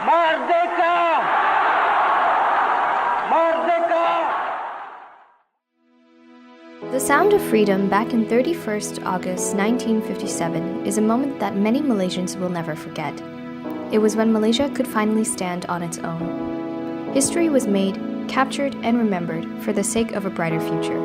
Merdeka! Merdeka! The sound of freedom back in 31st August 1957 is a moment that many Malaysians will never forget. It was when Malaysia could finally stand on its own. History was made, captured, and remembered for the sake of a brighter future.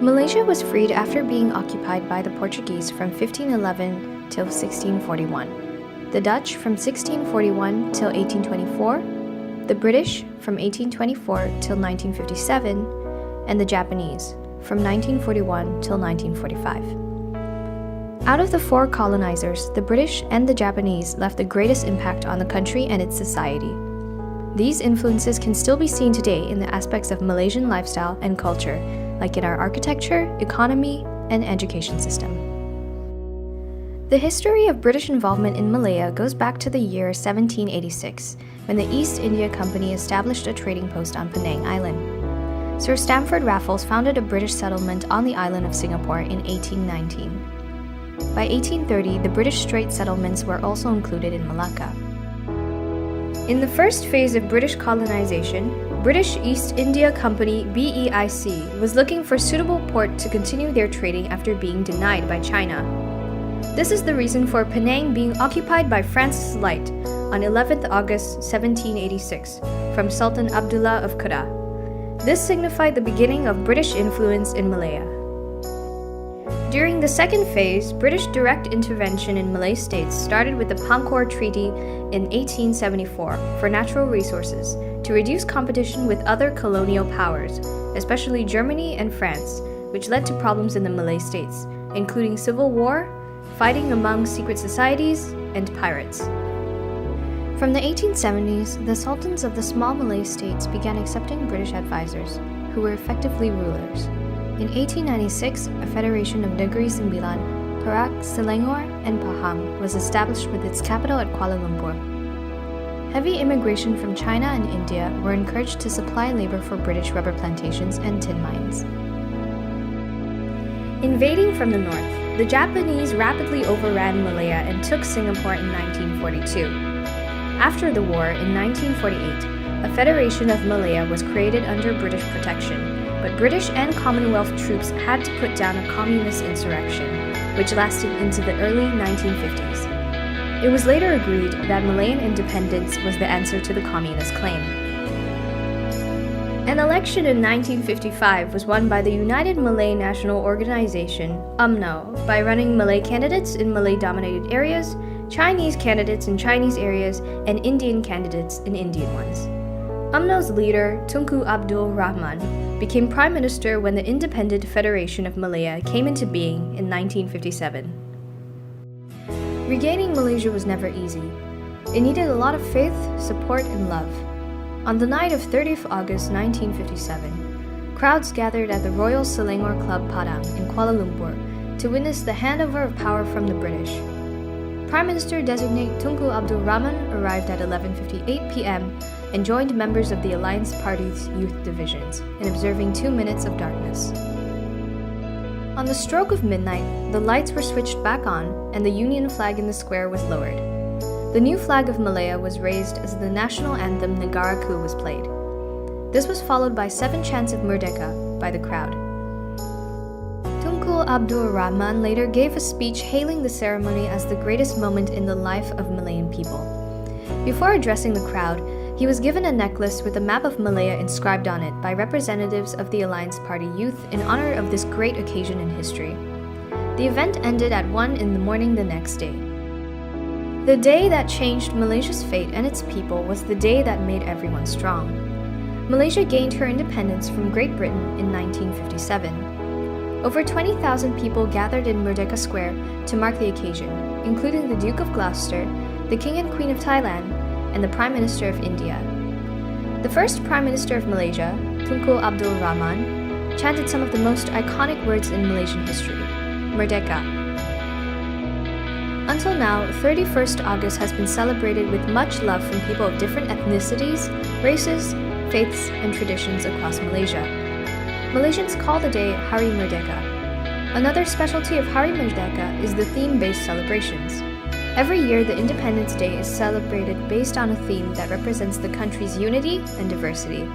Malaysia was freed after being occupied by the Portuguese from 1511 till 1641, the Dutch from 1641 till 1824, the British from 1824 till 1957, and the Japanese from 1941 till 1945. Out of the four colonizers, the British and the Japanese left the greatest impact on the country and its society. These influences can still be seen today in the aspects of Malaysian lifestyle and culture, like in our architecture, economy, and education system. The history of British involvement in Malaya goes back to the year 1786, when the East India Company established a trading post on Penang Island. Sir Stamford Raffles founded a British settlement on the island of Singapore in 1819. By 1830, the British Strait settlements were also included in Malacca. In the first phase of British colonization, British East India Company (BEIC) was looking for suitable port to continue their trading after being denied by China. This is the reason for Penang being occupied by Francis Light on 11th August 1786 from Sultan Abdullah of Kedah. This signified the beginning of British influence in Malaya. During the second phase, British direct intervention in Malay states started with the Pangkor Treaty in 1874 for natural resources to reduce competition with other colonial powers, especially Germany and France, which led to problems in the Malay states, including civil war, fighting among secret societies, and pirates. From the 1870s, the sultans of the small Malay states began accepting British advisors, who were effectively rulers. In 1896, a federation of Negeri Sembilan, Perak, Selangor, and Pahang was established with its capital at Kuala Lumpur. Heavy immigration from China and India were encouraged to supply labor for British rubber plantations and tin mines. Invading from the north, the Japanese rapidly overran Malaya and took Singapore in 1942. After the war, in 1948, a Federation of Malaya was created under British protection, but British and Commonwealth troops had to put down a communist insurrection, which lasted into the early 1950s. It was later agreed that Malayan independence was the answer to the communist claim. An election in 1955 was won by the United Malay National Organization, UMNO, by running Malay candidates in Malay-dominated areas, Chinese candidates in Chinese areas, and Indian candidates in Indian ones. UMNO's leader, Tunku Abdul Rahman, became Prime Minister when the Independent Federation of Malaya came into being in 1957. Regaining Malaysia was never easy. It needed a lot of faith, support, and love. On the night of 30th August 1957, crowds gathered at the Royal Selangor Club Padang in Kuala Lumpur to witness the handover of power from the British. Prime Minister-designate Tunku Abdul Rahman arrived at 11:58 p.m. and joined members of the Alliance Party's youth divisions in observing 2 minutes of darkness. On the stroke of midnight, the lights were switched back on and the Union flag in the square was lowered. The new flag of Malaya was raised as the national anthem Negaraku was played. This was followed by 7 chants of Merdeka by the crowd. Tunku Abdul Rahman later gave a speech hailing the ceremony as the greatest moment in the life of Malayan people. Before addressing the crowd, he was given a necklace with a map of Malaya inscribed on it by representatives of the Alliance Party youth in honor of this great occasion in history. The event ended at 1 in the morning the next day. The day that changed Malaysia's fate and its people was the day that made everyone strong. Malaysia gained her independence from Great Britain in 1957. Over 20,000 people gathered in Merdeka Square to mark the occasion, including the Duke of Gloucester, the King and Queen of Thailand, and the Prime Minister of India. The first Prime Minister of Malaysia, Tunku Abdul Rahman, chanted some of the most iconic words in Malaysian history, Merdeka. Until now, 31st August has been celebrated with much love from people of different ethnicities, races, faiths, and traditions across Malaysia. Malaysians call the day Hari Merdeka. Another specialty of Hari Merdeka is the theme-based celebrations. Every year, the Independence Day is celebrated based on a theme that represents the country's unity and diversity.